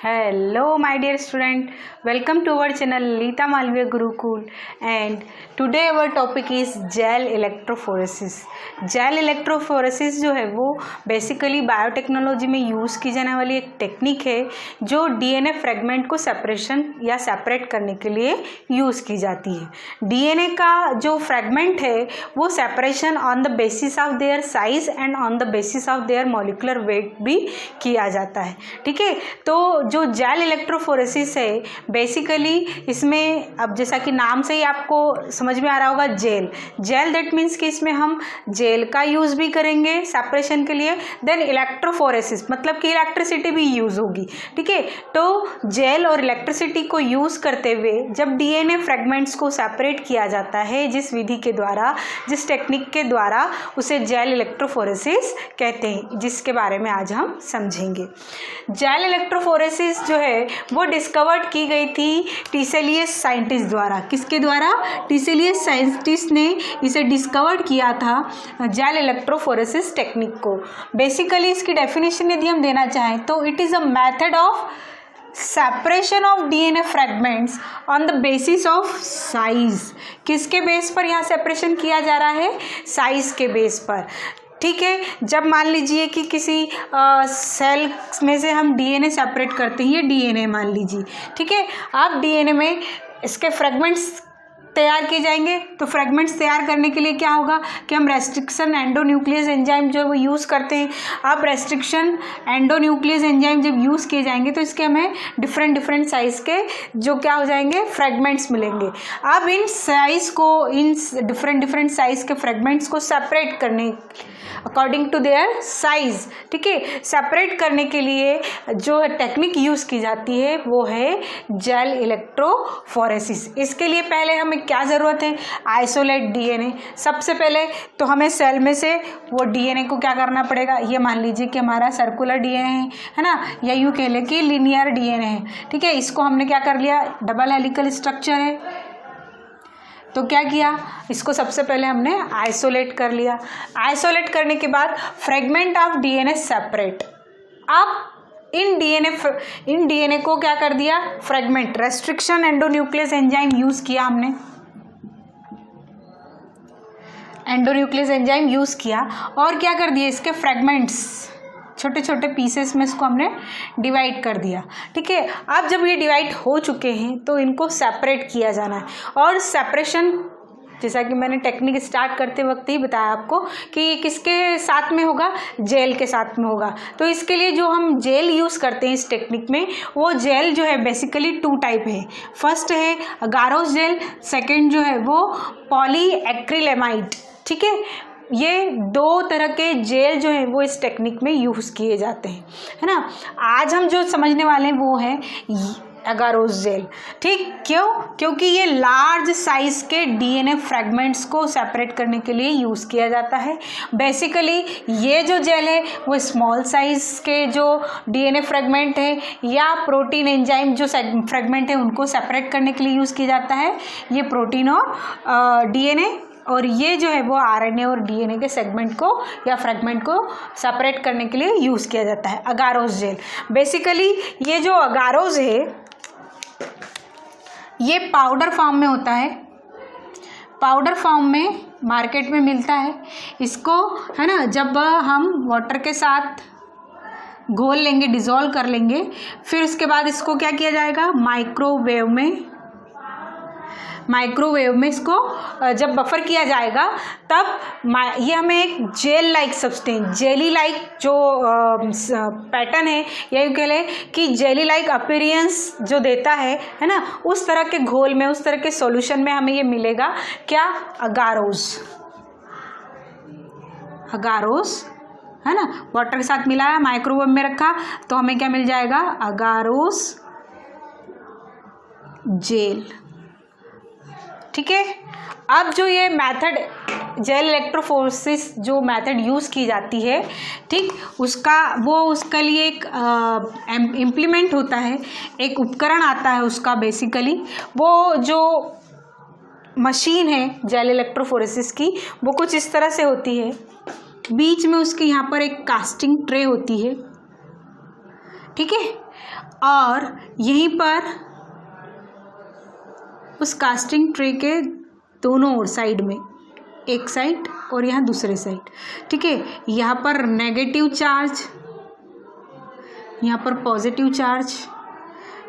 Hello my dear student, welcome to our channel Lita Malviya Gurukul, and today our topic is gel electrophoresis. Gel electrophoresis जो है वो basically biotechnology में use की जाने वाली एक टेक्निक है जो डीएनए फ्रेगमेंट को सेपरेशन या सेपरेट करने के लिए यूज़ की जाती है। डीएनए का जो फ्रेगमेंट है वो separation on the basis of their size and on the basis of their molecular weight भी किया जाता है। ठीक है, तो जो जेल इलेक्ट्रोफोरेसिस है बेसिकली इसमें अब जैसा कि नाम से ही आपको समझ में आ रहा होगा जेल दैट मीन्स कि इसमें हम जेल का यूज़ भी करेंगे सेपरेशन के लिए, देन इलेक्ट्रोफोरेसिस मतलब कि इलेक्ट्रिसिटी भी यूज़ होगी। ठीक है, तो जेल और इलेक्ट्रिसिटी को यूज़ करते हुए जब डीएनए फ्रेगमेंट्स को सेपरेट किया जाता है जिस विधि के द्वारा, जिस टेक्निक के द्वारा, उसे जेल इलेक्ट्रोफोरेसिस कहते हैं, जिसके बारे में आज हम समझेंगे। जेल इलेक्ट्रोफोरेसिस जो है वो डिस्कवर्ड की गई थी टीसेलियस साइंटिस्ट द्वारा। किसके द्वारा? टीसेलियस साइंटिस्ट ने इसे डिस्कवर्ड किया था जेल इलेक्ट्रोफोरेसिस टेक्निक को। बेसिकली इसकी डेफिनेशन यदि हम देना चाहें तो it is a method of separation of DNA fragments on the basis of size. किसके बेस पर यहाँ सेपरेशन किया जा रहा है? साइज के बेस पर। ठीक है, जब मान लीजिए कि किसी सेल में से हम डीएनए सेपरेट करते हैं, ये डीएनए मान लीजिए। ठीक है, अब डीएनए में इसके फ्रेगमेंट्स तैयार किए जाएंगे, तो फ्रेगमेंट्स तैयार करने के लिए क्या होगा कि हम रेस्ट्रिक्शन एंडोन्यूक्लियस एंजाइम जो वो यूज़ करते हैं। अब रेस्ट्रिक्शन एंडोन्यूक्लियस एंजाइम जब यूज़ किए जाएंगे तो इसके हमें डिफरेंट साइज़ के जो क्या हो जाएंगे फ्रेगमेंट्स मिलेंगे। अब इन साइज़ को, इन डिफरेंट साइज़ के फ्रेगमेंट्स को सेपरेट करने अकॉर्डिंग टू देयर साइज, ठीक है, सेपरेट करने के लिए जो टेक्निक यूज़ की जाती है वो है जेल इलेक्ट्रोफोरेसिस। इसके लिए पहले हमें क्या ज़रूरत है? Isolate DNA. सबसे पहले तो हमें सेल में से वो डीएनए को क्या करना पड़ेगा? ये मान लीजिए कि हमारा सर्कुलर डीएनए है ना, या यूँ कह लें कि लिनियर डीएनए है। ठीक है, इसको हमने क्या कर लिया? डबल हेलिकल स्ट्रक्चर है, तो क्या किया? इसको सबसे पहले हमने आइसोलेट कर लिया। आइसोलेट करने के बाद फ्रेगमेंट ऑफ डीएनए सेपरेट। अब इन डीएनए को क्या कर दिया? Fragment, restriction endonuclease enzyme use किया हमने, एंडोन्यूक्लियस एंजाइम यूज़ किया और क्या कर दिया? इसके फ्रेगमेंट्स छोटे छोटे पीसेस में इसको हमने डिवाइड कर दिया। ठीक है, अब जब ये डिवाइड हो चुके हैं तो इनको सेपरेट किया जाना है। और सेपरेशन जैसा कि मैंने टेक्निक स्टार्ट करते वक्त ही बताया आपको कि किसके साथ में होगा? जेल के साथ में होगा। तो इसके लिए जो हम जेल यूज़ करते हैं इस टेक्निक में, वो जेल जो है बेसिकली 2 टाइप है। फर्स्ट है अगारोस जेल, सेकेंड जो है वो पॉलीएक्रिलेमाइड। ठीक है, ये 2 तरह के जेल जो है वो इस टेक्निक में यूज़ किए जाते हैं, है ना। आज हम जो समझने वाले हैं वो है अगारोस जेल। ठीक, क्यों? क्योंकि ये लार्ज साइज के डीएनए फ्रेगमेंट्स को सेपरेट करने के लिए यूज़ किया जाता है। बेसिकली ये जो जेल है वो स्मॉल साइज के जो डीएनए फ्रेगमेंट है या प्रोटीन एंजाइम जो फ्रेगमेंट है उनको सेपरेट करने के लिए यूज़ किया जाता है। ये प्रोटीन और डीएनए, और ये जो है वो आरएनए और डीएनए के सेगमेंट को या फ्रेगमेंट को सेपरेट करने के लिए यूज़ किया जाता है अगारोस जेल। बेसिकली ये जो अगारोस है ये पाउडर फॉर्म में होता है, पाउडर फॉर्म में मार्केट में मिलता है। इसको है ना, जब हम वाटर के साथ घोल लेंगे, डिज़ोल्व कर लेंगे, फिर उसके बाद इसको क्या किया जाएगा? माइक्रोवेव में इसको जब बफर किया जाएगा तब ये हमें एक gel like substance, jelly like जो पैटर्न है या यूँ कह लें कि जेली लाइक अपीयरेंस जो देता है ना, उस तरह के घोल में, उस तरह के सॉल्यूशन में हमें ये मिलेगा। क्या? अगारोस है ना, वाटर के साथ मिलाया, माइक्रोवेव में रखा तो हमें क्या मिल जाएगा? अगारोस जेल। ठीक है, अब जो ये मेथड जेल इलेक्ट्रोफोरेसिस जो मेथड यूज़ की जाती है, ठीक, उसका लिए एक इम्प्लीमेंट होता है, एक उपकरण आता है उसका। बेसिकली वो जो मशीन है जेल इलेक्ट्रोफोरेसिस की वो कुछ इस तरह से होती है। बीच में उसके यहाँ पर एक कास्टिंग ट्रे होती है, ठीक है। और यहीं पर उस कास्टिंग ट्रे के दोनों ओर साइड में, एक साइड और यहाँ दूसरे साइड, ठीक है, यहाँ पर नेगेटिव चार्ज, यहाँ पर पॉजिटिव चार्ज,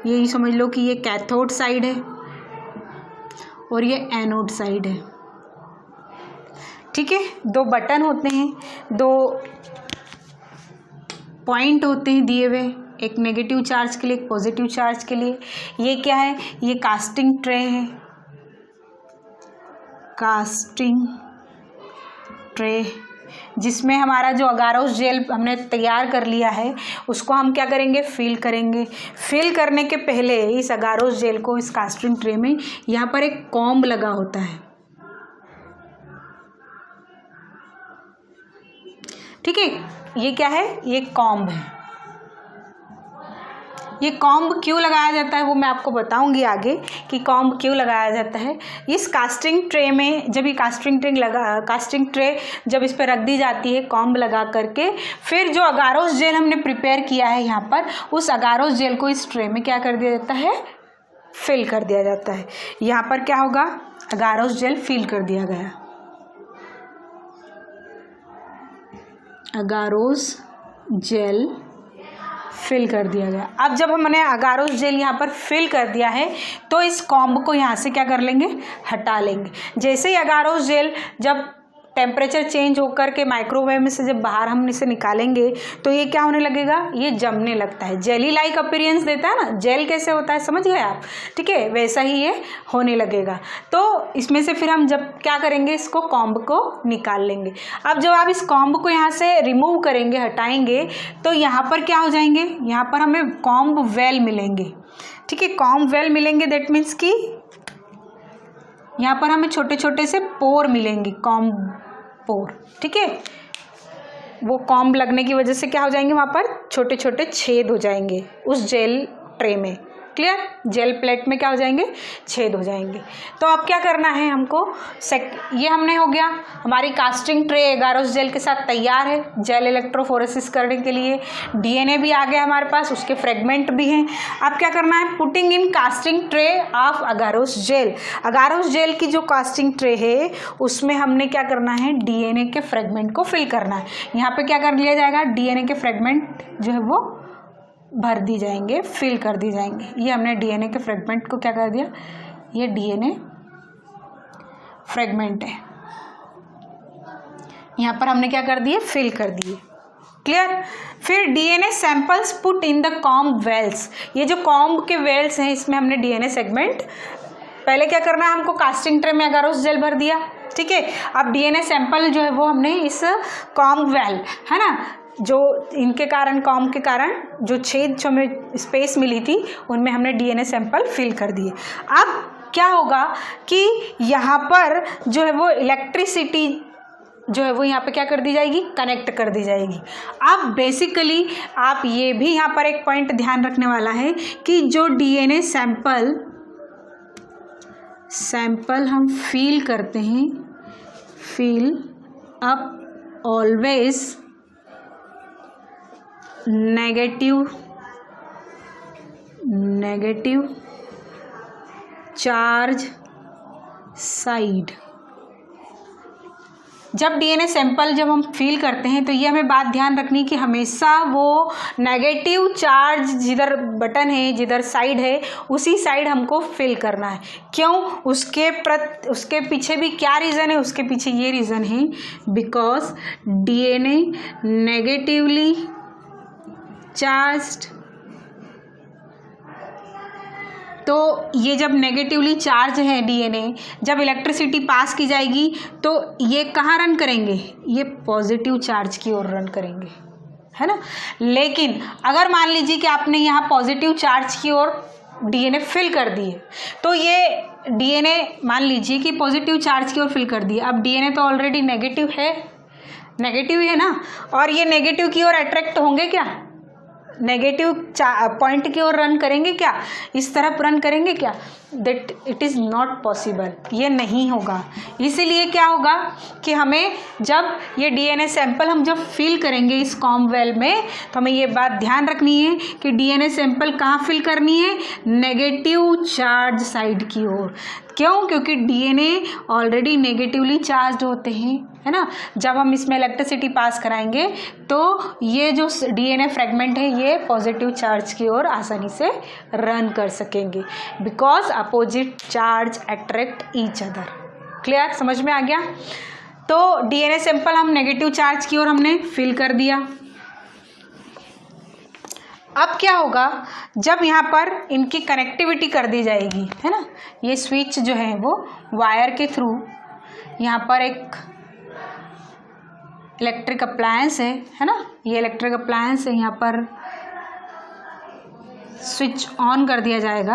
यही समझ लो कि ये कैथोड साइड है और ये एनोड साइड है, ठीक है। दो बटन होते हैं, दो पॉइंट होते हैं दिए हुए, एक नेगेटिव चार्ज के लिए, एक पॉजिटिव चार्ज के लिए। ये क्या है, ये कास्टिंग ट्रे है, कास्टिंग ट्रे, जिसमें हमारा जो अगारोस जेल हमने तैयार कर लिया है उसको हम क्या करेंगे, फिल करेंगे। फिल करने के पहले इस अगारोस जेल को इस कास्टिंग ट्रे में यहाँ पर एक कॉम्ब लगा होता है, ठीक है। ये क्या है, ये कॉम्ब है। ये कॉम्ब क्यों लगाया जाता है वो मैं आपको बताऊंगी आगे कि कॉम्ब क्यों लगाया जाता है। इस कास्टिंग ट्रे में जब ये कास्टिंग ट्रे जब इस पर रख दी जाती है कॉम्ब लगा करके, फिर जो अगारोस जेल हमने प्रिपेयर किया है यहाँ पर, उस अगारोस जेल को इस ट्रे में क्या कर दिया जाता है, फिल कर दिया जाता है। यहाँ पर क्या होगा, अगारोस जेल फिल कर दिया गया, अगारोस जेल फिल कर दिया गया। अब जब हमने अगारोस जेल यहाँ पर फिल कर दिया है तो इस कॉम्ब को यहाँ से क्या कर लेंगे, हटा लेंगे। जैसे ही अगारोस जेल जब टेम्परेचर चेंज होकर के माइक्रोवेव में से जब बाहर हम इसे निकालेंगे तो ये क्या होने लगेगा, ये जमने लगता है, जेली लाइक अपीयरेंस देता है ना। जेल कैसे होता है समझ गए आप, ठीक है, वैसा ही ये होने लगेगा। तो इसमें से फिर हम जब क्या करेंगे, इसको कॉम्ब को निकाल लेंगे। अब जब आप इस कॉम्ब को यहाँ से रिमूव करेंगे, हटाएंगे, तो यहाँ पर क्या हो जाएंगे, यहाँ पर हमें कॉम्ब वेल मिलेंगे, ठीक है। कॉम्ब वेल मिलेंगे दैट मीन्स कि यहाँ पर हमें छोटे छोटे से पोर मिलेंगे, कॉम्ब पोर, ठीक है। वो कॉम्ब लगने की वजह से क्या हो जाएंगे, वहाँ पर छोटे छोटे छेद हो जाएंगे उस जेल ट्रे में, क्लियर। जेल प्लेट में क्या हो जाएंगे, छेद हो जाएंगे। तो अब क्या करना है हमको, ये हमने हो गया, हमारी कास्टिंग ट्रे अगारोस जेल के साथ तैयार है जेल इलेक्ट्रोफोरेसिस करने के लिए। डीएनए भी आ गया हमारे पास, उसके फ्रेगमेंट भी हैं। अब क्या करना है, putting in casting tray of agarose gel. Agarose gel की जो कास्टिंग ट्रे है उसमें हमने क्या करना है, डीएनए के फ्रेगमेंट को फिल करना है। यहाँ पे क्या कर लिया जाएगा, डीएनए के फ्रेगमेंट जो है वो भर दी जाएंगे, फिल कर दी जाएंगे। ये हमने डीएनए के फ्रेगमेंट को क्या कर दिया, ये डीएनए फ्रेगमेंट है, यहाँ पर हमने क्या कर दिए, फिल कर दिए, क्लियर। फिर DNA samples put in the comb wells. ये जो कॉम्ब के वेल्स हैं इसमें हमने डीएनए सेगमेंट, पहले क्या करना है हमको, कास्टिंग ट्रे में अगारोस जेल भर दिया, ठीक है। अब डीएनए सैंपल जो है वो हमने इस कॉम्ब वेल है ना, जो इनके कारण, कॉम्ब के कारण जो छेद जो हमें स्पेस मिली थी उनमें हमने डीएनए सैंपल फिल कर दिए। अब क्या होगा कि यहाँ पर जो है वो इलेक्ट्रिसिटी जो है वो यहाँ पे क्या कर दी जाएगी, कनेक्ट कर दी जाएगी। अब बेसिकली आप ये भी यहाँ पर एक पॉइंट ध्यान रखने वाला है कि जो डीएनए सैंपल हम फील करते हैं, fill up always negative charge side. जब डीएनए सैंपल जब हम फील करते हैं तो ये हमें बात ध्यान रखनी कि हमेशा वो नेगेटिव चार्ज जिधर बटन है, जिधर साइड है, उसी साइड हमको फिल करना है। क्यों, उसके पीछे भी क्या रीज़न है, उसके पीछे ये रीज़न है बिकॉज डीएनए नेगेटिवली चार्ज्ड। तो ये जब नेगेटिवली चार्ज है डीएनए, जब इलेक्ट्रिसिटी पास की जाएगी तो ये कहाँ रन करेंगे, ये पॉजिटिव चार्ज की ओर रन करेंगे, है ना। लेकिन अगर मान लीजिए कि आपने यहाँ पॉजिटिव चार्ज की ओर डीएनए फिल कर दिए, तो ये डीएनए मान लीजिए कि पॉजिटिव चार्ज की ओर फिल कर दिए, अब डीएनए तो ऑलरेडी नेगेटिव है ना, और ये नेगेटिव की ओर अट्रैक्ट होंगे क्या, नेगेटिव पॉइंट की ओर रन करेंगे क्या, इस तरफ रन करेंगे क्या, that it is not possible, ये नहीं होगा। इसीलिए क्या होगा कि हमें जब ये डीएनए सैंपल हम जब फिल करेंगे इस कॉमवेल में, तो हमें ये बात ध्यान रखनी है कि डीएनए सैंपल कहाँ फिल करनी है, नेगेटिव चार्ज साइड की ओर। क्यों? क्योंकि डीएनए ऑलरेडी नेगेटिवली चार्ज होते हैं, है ना। जब हम इसमें इलेक्ट्रिसिटी पास कराएंगे तो ये जो डीएनए फ्रेगमेंट है ये पॉजिटिव चार्ज की ओर आसानी से रन कर सकेंगे, because opposite charge attract each other. Clear, समझ में आ गया। तो डीएनए सैंपल हम नेगेटिव चार्ज की ओर हमने फिल कर दिया। अब क्या होगा, जब यहाँ पर इनकी कनेक्टिविटी कर दी जाएगी, है ना, ये स्विच जो है वो वायर के थ्रू, यहाँ पर एक इलेक्ट्रिक अप्लायंस है ना, ये इलेक्ट्रिक अप्लायंस है, यहाँ पर स्विच ऑन कर दिया जाएगा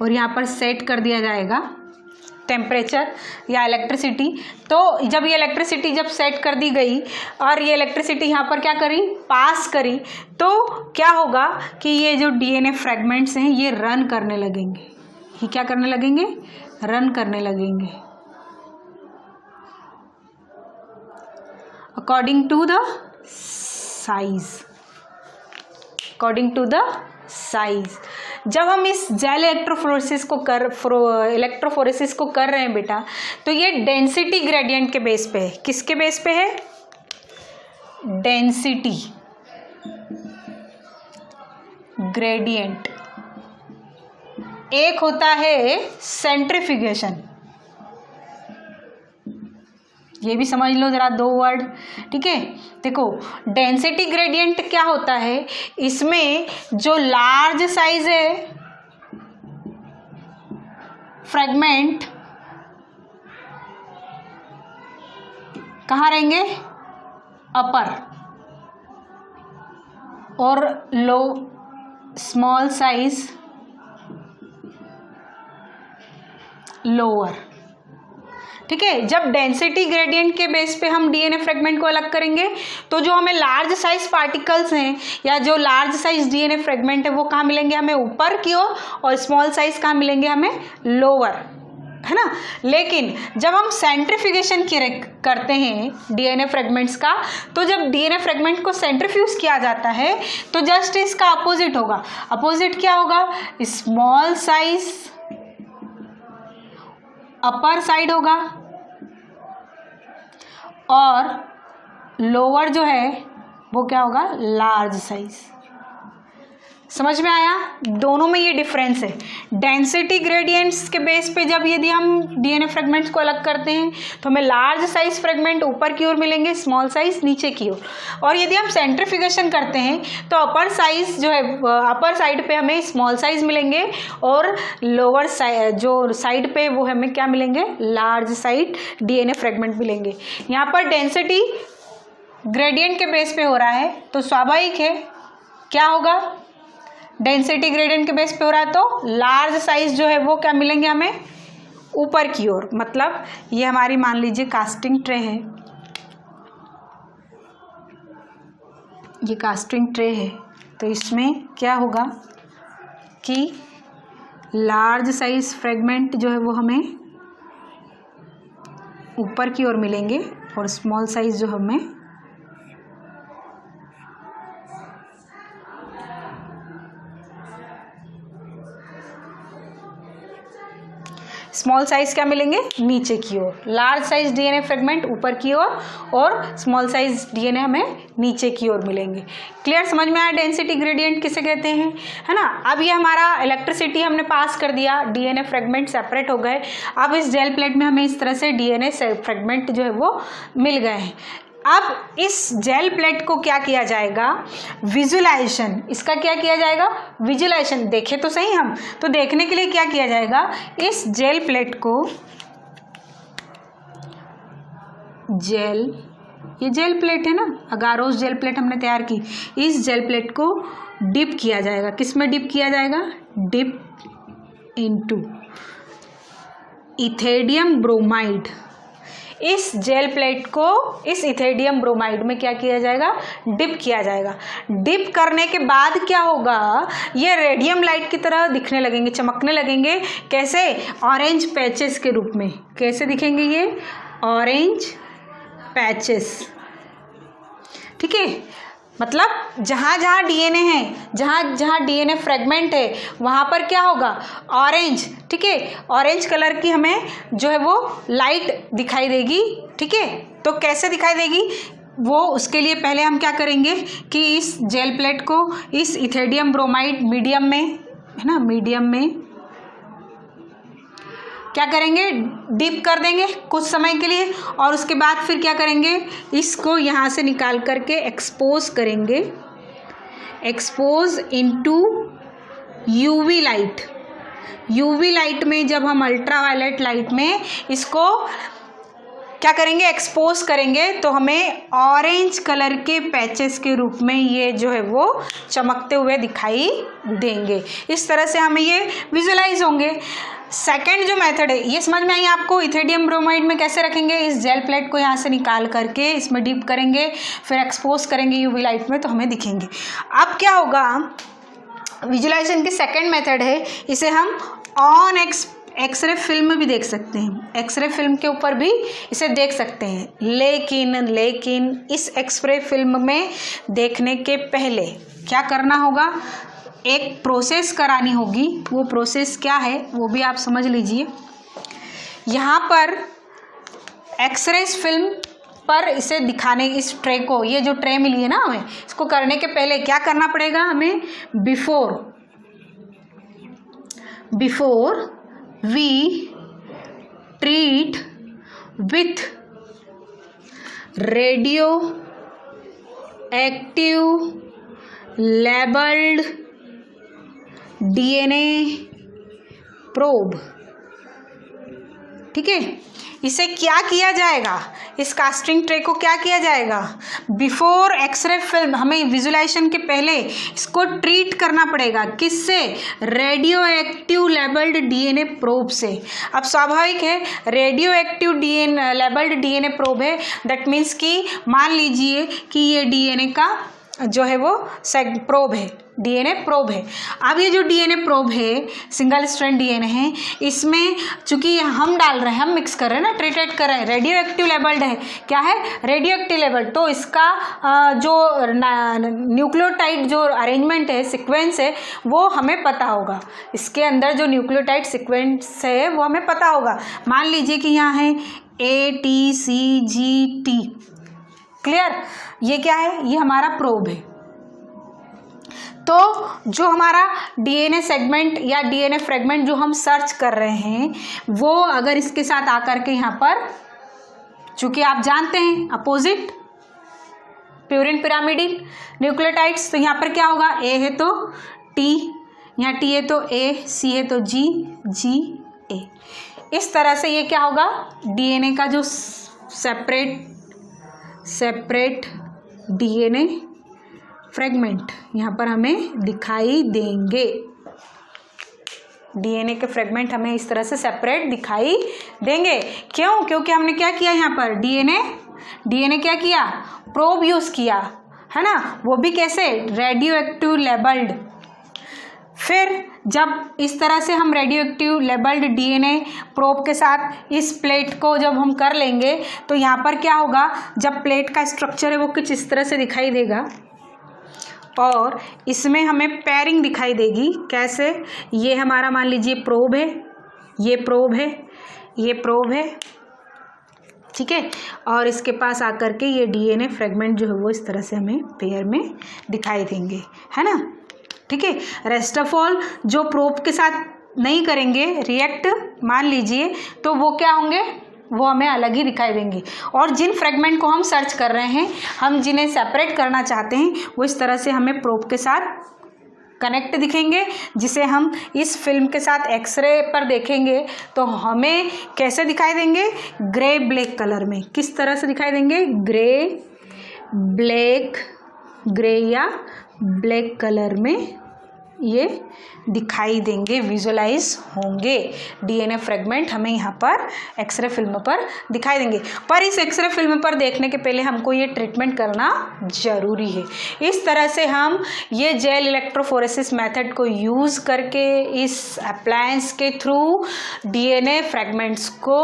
और यहाँ पर सेट कर दिया जाएगा टेम्परेचर या इलेक्ट्रिसिटी। तो जब ये इलेक्ट्रिसिटी जब सेट कर दी गई और ये इलेक्ट्रिसिटी यहाँ पर क्या करी, पास करी, तो क्या होगा कि ये जो डीएनए फ्रेगमेंट्स हैं ये रन करने लगेंगे। ये क्या करने लगेंगे, रन करने लगेंगे according to the size, according to the size. जब हम इस जेल इलेक्ट्रोफोरेसिस को कर रहे हैं बेटा, तो ये डेंसिटी ग्रेडियंट के बेस पे है। किसके बेस पे है, डेंसिटी ग्रेडियंट। एक होता है सेंट्रीफ्यूगेशन, ये भी समझ लो जरा, 2 वर्ड, ठीक है। देखो डेंसिटी ग्रेडियंट क्या होता है, इसमें जो लार्ज साइज है फ्रेगमेंट कहाँ रहेंगे, अपर, और लो स्मॉल साइज लोअर, ठीक है। जब डेंसिटी ग्रेडियंट के बेस पे हम डीएनए फ्रेगमेंट को अलग करेंगे, तो जो हमें लार्ज साइज पार्टिकल्स हैं या जो लार्ज साइज डीएनए फ्रेगमेंट है वो कहाँ मिलेंगे हमें, ऊपर की ओर, और स्मॉल साइज कहाँ मिलेंगे हमें, लोअर, है ना। लेकिन जब हम सेंट्रीफ्यूगेशन करते हैं डीएनए फ्रेगमेंट्स का, तो जब डीएनए फ्रेगमेंट को सेंट्रीफ्यूज किया जाता है तो जस्ट इसका अपोजिट होगा। अपोजिट क्या होगा, स्मॉल साइज अपर साइड होगा और लोअर जो है वो क्या होगा, लार्ज साइज। समझ में आया, दोनों में ये डिफरेंस है। डेंसिटी ग्रेडियंट्स के बेस पे जब यदि हम डीएनए फ्रेगमेंट्स को अलग करते हैं तो हमें लार्ज साइज फ्रेगमेंट ऊपर की ओर मिलेंगे, स्मॉल साइज नीचे की ओर। और यदि हम सेंट्रीफ्यूगेशन करते हैं तो अपर साइज जो है, अपर साइड पे हमें स्मॉल साइज मिलेंगे और लोअर साइड जो साइड पे वो हमें क्या मिलेंगे, लार्ज साइड डीएनए फ्रेगमेंट मिलेंगे। यहाँ पर डेंसिटी ग्रेडियंट के बेस पे हो रहा है तो स्वाभाविक है क्या होगा, डेंसिटी ग्रेडियंट के बेस पे हो रहा है तो लार्ज साइज जो है वो क्या मिलेंगे हमें, ऊपर की ओर। मतलब ये हमारी मान लीजिए कास्टिंग ट्रे है, ये कास्टिंग ट्रे है, तो इसमें क्या होगा कि लार्ज साइज फ्रेगमेंट जो है वो हमें ऊपर की ओर मिलेंगे और स्मॉल साइज जो हमें स्मॉल साइज क्या मिलेंगे, नीचे की ओर। लार्ज साइज डीएनए फ्रेगमेंट ऊपर की ओर और स्मॉल साइज डीएनए हमें नीचे की ओर मिलेंगे। क्लियर, समझ में आया डेंसिटी ग्रेडियंट किसे कहते हैं, है ना। अब ये हमारा इलेक्ट्रिसिटी हमने पास कर दिया, डीएनए फ्रेगमेंट सेपरेट हो गए। अब इस जेल प्लेट में हमें इस तरह से डीएनए फ्रेगमेंट जो है वो मिल गए हैं। अब इस जेल प्लेट को क्या किया जाएगा, विजुलाइजेशन, इसका क्या किया जाएगा, विजुलाइजेशन। देखें तो सही हम, तो देखने के लिए क्या किया जाएगा, इस जेल प्लेट को, जेल, ये जेल प्लेट है ना, अगारोस जेल प्लेट हमने तैयार की, इस जेल प्लेट को डिप किया जाएगा। किस में डिप किया जाएगा, डिप इनटू इथेरियम ब्रोमाइड। इस जेल प्लेट को इस इथेरियम ब्रोमाइड में क्या किया जाएगा, डिप किया जाएगा। डिप करने के बाद क्या होगा, ये रेडियम लाइट की तरह दिखने लगेंगे, चमकने लगेंगे। कैसे, ऑरेंज पैचेस के रूप में। कैसे दिखेंगे ये, ऑरेंज पैचेस। ठीक है, मतलब जहाँ जहाँ डीएनए है, जहाँ जहाँ डीएनए फ्रेगमेंट है, वहाँ पर क्या होगा, ऑरेंज। ठीक है, ऑरेंज कलर की हमें जो है वो लाइट दिखाई देगी। ठीक है, तो कैसे दिखाई देगी वो, उसके लिए पहले हम क्या करेंगे कि इस जेल प्लेट को इस इथेरियम ब्रोमाइड मीडियम में, है ना, मीडियम में क्या करेंगे, डिप कर देंगे कुछ समय के लिए, और उसके बाद फिर क्या करेंगे, इसको यहाँ से निकाल करके एक्सपोज करेंगे, expose into UV light. UV light में जब हम अल्ट्रावायलेट लाइट में इसको क्या करेंगे, एक्सपोज करेंगे, तो हमें ऑरेंज कलर के पैचेस के रूप में ये जो है वो चमकते हुए दिखाई देंगे। इस तरह से हमें ये विजुलाइज होंगे। सेकंड जो मेथड है, ये समझ में आई आपको, इथेरियम ब्रोमाइड में कैसे रखेंगे, इस जेल प्लेट को यहाँ से निकाल करके इसमें डिप करेंगे, फिर एक्सपोज करेंगे यूवी लाइट में, तो हमें दिखेंगे। अब क्या होगा, विजुलाइजेशन की सेकंड मेथड है, इसे हम ऑन एक्सरे फिल्म में भी देख सकते हैं, एक्सरे फिल्म के ऊपर भी इसे देख सकते हैं। लेकिन इस एक्सरे फिल्म में देखने के पहले क्या करना होगा, एक प्रोसेस करानी होगी। वो प्रोसेस क्या है वो भी आप समझ लीजिए। यहाँ पर एक्सरे फिल्म पर इसे दिखाने, इस ट्रे को, ये जो ट्रे मिली है ना हमें, इसको करने के पहले क्या करना पड़ेगा हमें, before we treat with radioactive labelled DNA probe. ठीक है, इसे क्या किया जाएगा, इस कास्टिंग ट्रे को क्या किया जाएगा, बिफोर एक्सरे फिल्म, हमें विजुलाइजेशन के पहले इसको ट्रीट करना पड़ेगा, किससे, radio active labelled DNA probe से। अब स्वाभाविक है, radio active DNA labelled DNA probe है, दैट मीन्स कि मान लीजिए कि ये डीएनए का जो है वो प्रोब है, डीएनए प्रोब है। अब ये जो डीएनए प्रोब है, सिंगल स्ट्रैंड डीएनए है, इसमें चूंकि हम डाल रहे हैं, हम मिक्स कर रहे हैं ना, ट्रीटेड कर रहे हैं, रेडियो एक्टिव लेबल्ड है। क्या है, रेडियो एक्टिव लेबल, तो इसका जो न्यूक्लियोटाइड जो अरेंजमेंट है, सीक्वेंस है, वो हमें पता होगा। इसके अंदर जो न्यूक्लियोटाइड सीक्वेंस है वो हमें पता होगा। मान लीजिए कि यहाँ है ATCGT। क्लियर, ये क्या है, ये हमारा प्रोब है। तो जो हमारा डीएनए सेगमेंट या डीएनए फ्रेगमेंट जो हम सर्च कर रहे हैं, वो अगर इसके साथ आकर के यहाँ पर, चूंकि आप जानते हैं अपोजिट प्यूरिन पिरामिडिन न्यूक्लियोटाइड्स, तो यहाँ पर क्या होगा, ए है तो टी, यहाँ टी है तो ए, सी है तो जी, जी ए। इस तरह से ये क्या होगा, डीएनए का जो सेपरेट डीएनए फ्रेगमेंट यहाँ पर हमें दिखाई देंगे। डीएनए के फ्रेगमेंट हमें इस तरह से सेपरेट दिखाई देंगे। क्यों, क्योंकि हमने क्या किया यहाँ पर, डीएनए क्या किया, प्रोब यूज किया, है ना, वो भी कैसे, रेडियो एक्टिव लेबल्ड। फिर जब इस तरह से हम radio active labelled DNA probe के साथ इस प्लेट को जब हम कर लेंगे, तो यहाँ पर क्या होगा, जब प्लेट का स्ट्रक्चर है वो कुछ इस तरह से दिखाई देगा, और इसमें हमें पेयरिंग दिखाई देगी। कैसे, ये हमारा मान लीजिए प्रोब है, ये प्रोब है, ये प्रोब है, ठीक है, और इसके पास आकर के ये डीएनए फ्रेगमेंट जो है वो इस तरह से हमें पेयर में दिखाई देंगे, है ना। ठीक है, रेस्ट ऑफ ऑल जो प्रोब के साथ नहीं करेंगे रिएक्ट, मान लीजिए, तो वो क्या होंगे, वो हमें अलग ही दिखाई देंगे। और जिन फ्रेगमेंट को हम सर्च कर रहे हैं, हम जिन्हें सेपरेट करना चाहते हैं, वो इस तरह से हमें प्रोब के साथ कनेक्ट दिखेंगे, जिसे हम इस फिल्म के साथ एक्सरे पर देखेंगे तो हमें कैसे दिखाई देंगे, ग्रे ब्लैक कलर में। किस तरह से दिखाई देंगे, ग्रे या ब्लैक कलर में ये दिखाई देंगे, विजुअलाइज होंगे। डीएनए फ्रेगमेंट हमें यहाँ पर एक्सरे फिल्म पर दिखाई देंगे। पर इस एक्सरे फिल्म पर देखने के पहले हमको ये ट्रीटमेंट करना ज़रूरी है। इस तरह से हम ये जेल इलेक्ट्रोफोरेसिस मेथड को यूज़ करके इस अप्लायंस के थ्रू डीएनए फ्रेगमेंट्स को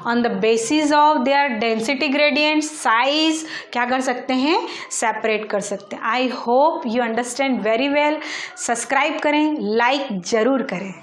on the basis of their density gradient, size क्या कर सकते हैं, सेपरेट कर सकते हैं। I hope you understand very well. Subscribe करें, लाइक ज़रूर करें।